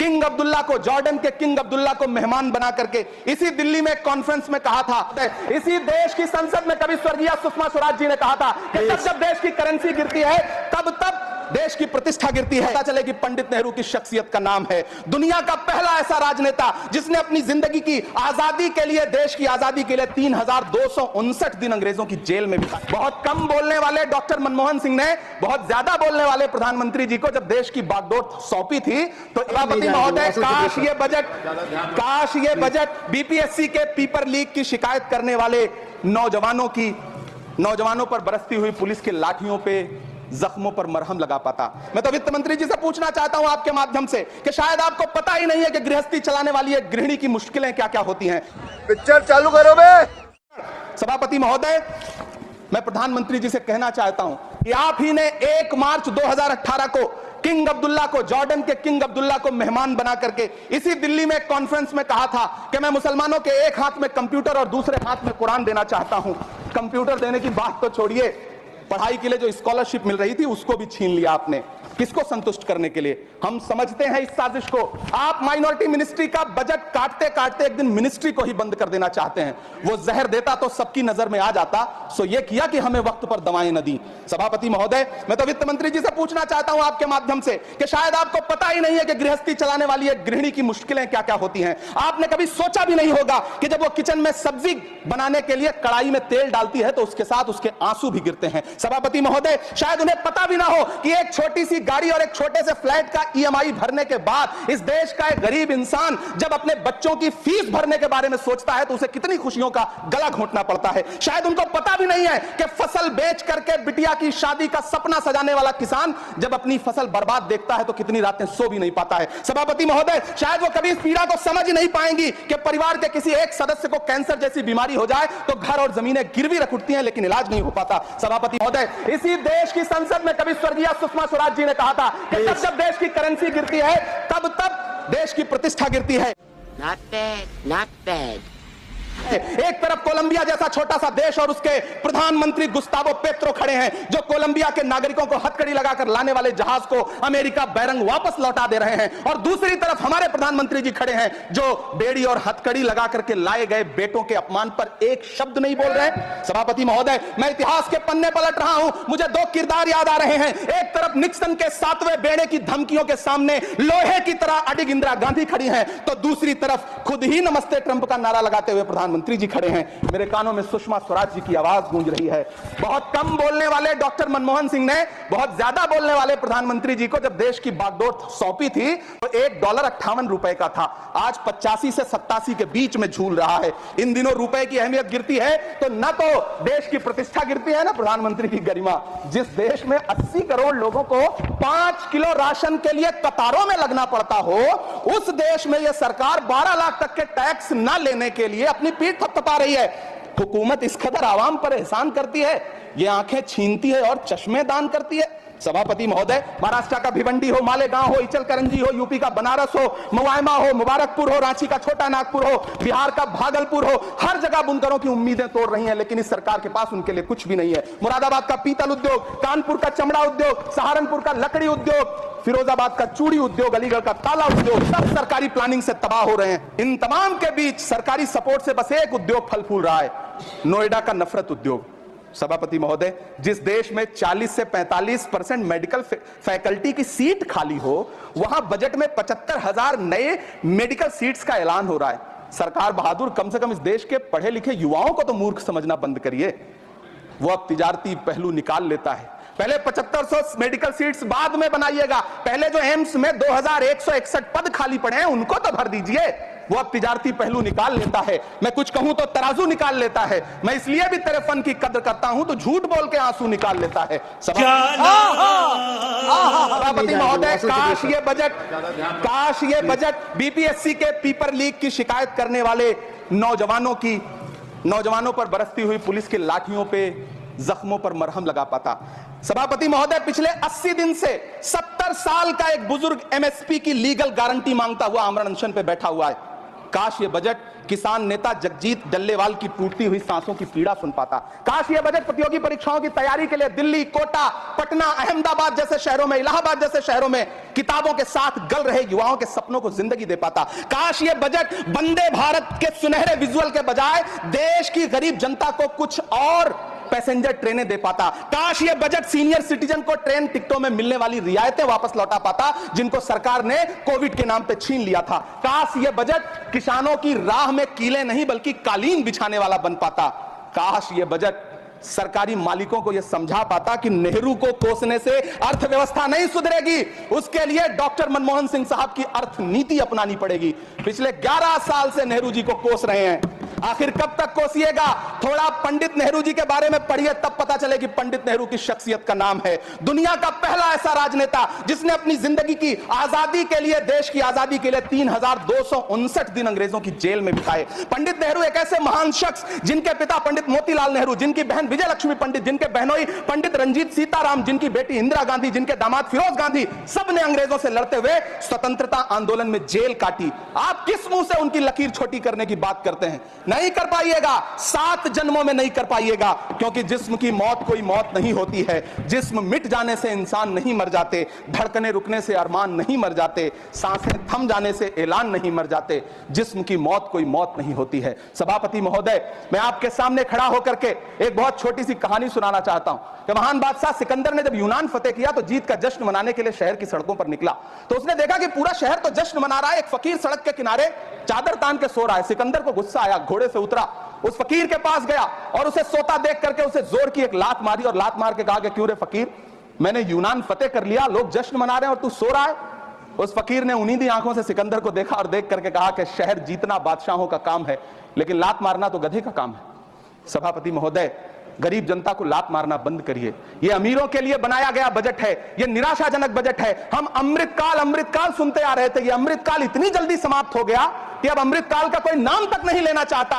King Abdullah को, Jordan के king Abdullah को मेहमान बना करके इसी दिल्ली में कॉन्फ्रेंस में कहा था, इसी देश की संसद में कभी स्वर्गीय सुषमा स्वराज जी ने कहा था कि जब देश की करेंसी गिरती है तब देश की प्रतिष्ठा गिरती है। पता चले कि पंडित नेहरू की शख्सियत का नाम है। दुनिया का पहला ऐसा राजनेता जिसने अपनी जिंदगी की आजादी के लिए, देश की आजादी के लिए 3259 दिन अंग्रेजों की जेल में बिताए। बहुत कम बोलने वाले डॉक्टर मनमोहन सिंह ने बहुत ज्यादा बोलने वाले प्रधानमंत्री जी को जब देश की बागडोर सौंपी थी तो सभापति महोदय, काश ये बजट बीपीएससी के पेपर लीक की शिकायत करने वाले नौजवानों पर बरसती हुई पुलिस की लाठियों पे, जख्मों पर मरहम लगा पाता। मैं तो वित्त मंत्री जी से पूछना चाहता हूं आपके माध्यम से कि शायद आपको पता ही नहीं है कि गृहस्थी चलाने वाली एक गृहिणी की मुश्किलें क्या क्या होती हैं। पिक्चर चालू करो बे। सभापति महोदय, मैं प्रधानमंत्री जी से कहना चाहता हूं कि आप ही ने 1 मार्च 2018 को किंग अब्दुल्ला को, जॉर्डन के किंग अब्दुल्ला को मेहमान बना करके इसी दिल्ली में कॉन्फ्रेंस में कहा था कि मैं मुसलमानों के एक हाथ में कंप्यूटर और दूसरे हाथ में कुरान देना चाहता हूं। कंप्यूटर देने की बात तो छोड़िए, पढ़ाई के लिए जो स्कॉलरशिप मिल रही थी उसको भी छीन लिया आपने। किसको संतुष्ट करने के लिए? हम समझते हैं इस साजिश को। आप माइनॉरिटी मिनिस्ट्री का बजट काटते काटते एक दिन मिनिस्ट्री को ही बंद कर देना चाहते हैं। वो जहर देता तो सबकी नजर में आ जाता, सो ये किया कि हमें वक्त पर दवाएं न दी। सभापति महोदय, मैं तो वित्त मंत्री जी से पूछना चाहता हूं आपके माध्यम से कि शायद आपको पता ही नहीं है कि गृहस्थी चलाने वाली एक गृहिणी की मुश्किलें क्या क्या होती हैं। आपने कभी सोचा भी नहीं होगा कि जब वो किचन में सब्जी बनाने के लिए कड़ाई में तेल डालती है तो उसके साथ उसके आंसू भी गिरते हैं। सभापति महोदय, शायद उन्हें पता भी ना हो कि एक छोटी सी गाड़ी और एक छोटे से फ्लैट का ईएमआई भरने के बाद इस देश का एक गरीब इंसान जब अपने बच्चों की फीस भरने के बारे में सोचता है तो उसे कितनी खुशियों का गला घोंटना पड़ता है। शायद उनको पता भी नहीं है कि फसल बेच करके बिटिया की शादी का सपना सजाने वाला किसान जब अपनी फसल बर्बाद देखता है तो कितनी रातें सो भी नहीं पाता है। सभापति महोदय, शायद वो कभी इस पीड़ा को समझ नहीं पाएंगी कि परिवार के किसी एक सदस्य को कैंसर जैसी बीमारी हो जाए तो घर और जमीनें गिरवी रख उठती हैं लेकिन इलाज नहीं हो पाता। सभापति महोदय, इसी देश की संसद में कभी स्वर्गीय सुषमा स्वराज जी ने कहा था कि जब देश की करेंसी गिरती है तब देश की प्रतिष्ठा गिरती है। Not bad, not bad. एक तरफ कोलंबिया जैसा छोटा सा देश और उसके प्रधानमंत्री गुस्तावो पेत्रो खड़े हैं जो कोलंबिया के नागरिकों को हथकड़ी लगाकर लाने वाले जहाज को अमेरिका बैरंग वापस लौटा दे रहे हैं, और दूसरी तरफ हमारे प्रधानमंत्री जी खड़े हैं जो बेड़ी और हथकड़ी लगा करके लाए गए बेटों के अपमान पर एक शब्द नहीं बोल रहे। सभापति महोदय, मैं इतिहास के पन्ने पलट रहा हूं, मुझे 2 किरदार याद आ रहे हैं। एक तरफ निक्सन के 7वें बेड़े की धमकियों के सामने लोहे की तरह अडिग इंदिरा गांधी खड़ी हैं, तो दूसरी तरफ खुद ही नमस्ते ट्रंप का नारा लगाते हुए प्रधानमंत्री जी खड़े हैं। मेरे कानों में सुषमा स्वराज जी की आवाज गूंज रही है। बहुत कम बोलने वाले डॉक्टर मनमोहन सिंह ने बहुत ज्यादा बोलने वाले प्रधानमंत्री जी को जब देश की बागडोर सौंपी थी तो $1.58 का था, आज 85 से 87 के बीच में झूल रहा है। इन दिनों रुपए की अहमियत गिरती है तो न तो देश की प्रतिष्ठा गिरती है ना प्रधानमंत्री की गरिमा। जिस देश में 80 करोड़ लोगों को 5 किलो राशन के लिए कतारों में लगना पड़ता हो, उस देश में यह सरकार 12 लाख तक के टैक्स न लेने के लिए अपनी पीठ थपथपा रही है। हुकूमत इस कदर आवाम पर एहसान करती है, ये आंखें छीनती है और चश्मे दान करती है। सभापति महोदय, महाराष्ट्र का भिवंडी हो, मालेगांव हो, इचलकरंजी हो, यूपी का बनारस हो, मुआयमा हो, मुबारकपुर हो, रांची का छोटा नागपुर हो, बिहार का भागलपुर हो, हर जगह बुनकरों की उम्मीदें तोड़ रही हैं लेकिन इस सरकार के पास उनके लिए कुछ भी नहीं है। मुरादाबाद का पीतल उद्योग, कानपुर का चमड़ा उद्योग, सहारनपुर का लकड़ी उद्योग, फिरोजाबाद का चूड़ी उद्योग, अलीगढ़ का ताला उद्योग, सब सरकारी प्लानिंग से तबाह हो रहे हैं। इन तमाम के बीच सरकारी सपोर्ट से बस एक उद्योग फल फूल रहा है, नोएडा का नफरत उद्योग। सभापति महोदय, जिस देश में 40 से 45% मेडिकल फैकल्टी की सीट खाली हो, वहां बजट में 75,000 नए मेडिकल सीट्स का ऐलान हो रहा है। सरकार बहादुर, कम से कम इस देश के पढ़े लिखे युवाओं को तो मूर्ख समझना बंद करिए। वो अब तिजारती पहलू निकाल लेता है। पहले 7500 मेडिकल सीट्स बाद में बनाइएगा, पहले जो एम्स में 2161 पद खाली पड़े हैं उनको तो भर दीजिए। वो अब तिजारती पहलू निकाल लेता है। मैं कुछ कहूं तो तराजू निकाल लेता है। मैं इसलिए भी तेरे फन की कद्र करता हूं तो झूठ बोल के आंसू निकाल लेता है। सभापति महोदय, काश ये बजट बीपीएससी के पेपर लीक की शिकायत करने वाले नौजवानों पर बरसती हुई पुलिस की लाठियों पे, जख्मों पर मरहम लगा पाता। सभापति महोदय, पिछले 80 दिन से 70 साल का एक बुजुर्ग एमएसपी की लीगल गारंटी मांगता हुआ आमरण अनशन पे बैठा हुआ है। काश ये बजट किसान नेता जगजीत डल्लेवाल की टूटती हुई सांसों की पीड़ा सुन पाता। काश ये बजट प्रतियोगी परीक्षाओं की तैयारी के लिए दिल्ली, कोटा, पटना, अहमदाबाद जैसे शहरों में, इलाहाबाद जैसे शहरों में किताबों के साथ गल रहे युवाओं के सपनों को जिंदगी दे पाता। काश ये बजट वंदे भारत के सुनहरे विजुअल के बजाय देश की गरीब जनता को कुछ और पैसेंजर ट्रेनें दे पाता। काश ये बजट सीनियर सिटीजन को ट्रेन टिकटों में मिलने वाली रियायतें वापस लौटा पाता जिनको सरकार ने कोविड के नाम पे छीन लिया था। काश ये बजट किसानों की राह में कीले नहीं बल्कि कालीन बिछाने वाला बन पाता। काश ये बजट सरकारी मालिकों को यह समझा पाता कि नेहरू को कोसने से अर्थव्यवस्था नहीं सुधरेगी, उसके लिए डॉक्टर मनमोहन सिंह साहब की अर्थ नीति अपनानी पड़ेगी। पिछले 11 साल से नेहरू जी को कोस रहे हैं, आखिर कब तक कोसिएगा? थोड़ा पंडित नेहरू जी के बारे में पढ़िए, तब पता चले कि पंडित नेहरू की शख्सियत का नाम है। दुनिया का पहला ऐसा राजनेता जिसने अपनी जिंदगी की आजादी के लिए, देश की आजादी के लिए 3259 दिन अंग्रेजों की जेल में बिताए। पंडित नेहरू एक ऐसे महान शख्स जिनके पिता पंडित मोतीलाल नेहरू, जिनकी बहन विजय लक्ष्मी पंडित, जिनके बहनोई पंडित रंजीत सीताराम, जिनकी बेटी इंदिरा गांधी, जिनके दामाद फिरोज गांधी, सब ने अंग्रेजों से लड़ते हुए स्वतंत्रता आंदोलन में जेल काटी। आप किस मुंह से उनकी लकीर छोटी करने की बात करते हैं? नहीं कर पाइएगा, 7 जन्मों में नहीं कर पाइएगा, क्योंकि जिस्म की मौत कोई मौत नहीं होती है। जिस्म मिट जाने से इंसान नहीं मर जाते, धड़कने रुकने से अरमान नहीं मर जाते, सांसें थम जाने से ऐलान नहीं मर जाते। जिस्म की मौत कोई मौत नहीं होती है। सभापति महोदय, मैं आपके सामने खड़ा होकर के एक बहुत छोटी सी कहानी सुनाना चाहता हूं कि महान बादशाह सिकंदर ने जब यूनान फतेह किया तो जीत का जश्न मनाने के लिए शहर की सड़कों पर निकला। तो उसने देखा कि पूरा शहर तो जश्न मना रहा है, एक फकीर सड़क के किनारे चादर तान के सो रहा है। सिकंदर को गुस्सा आया, घोड़े से उतरा, उस फकीर के पास गया और उसे सोता देख करके उसे जोर की एक लात मारी और लात मार के कहा कि क्यों रे फकीर, मैंने यूनान फतेह कर लिया, लोग जश्न मना रहे हैं और तू सो रहा है। उस फकीर ने उन्नीदी आंखों से सिकंदर को देखा और देख करके कहा कि शहर जीतना बादशाहों का काम है, लेकिन लात मारना तो गधे का काम है। सभापति महोदय, गरीब जनता को लात मारना बंद करिए। यह अमीरों के लिए बनाया गया बजट है, यह निराशाजनक बजट है। हम अमृतकाल सुनते आ रहे थे, यह अमृतकाल इतनी जल्दी समाप्त हो गया कि अब अमृतकाल का कोई नाम तक नहीं लेना चाहता।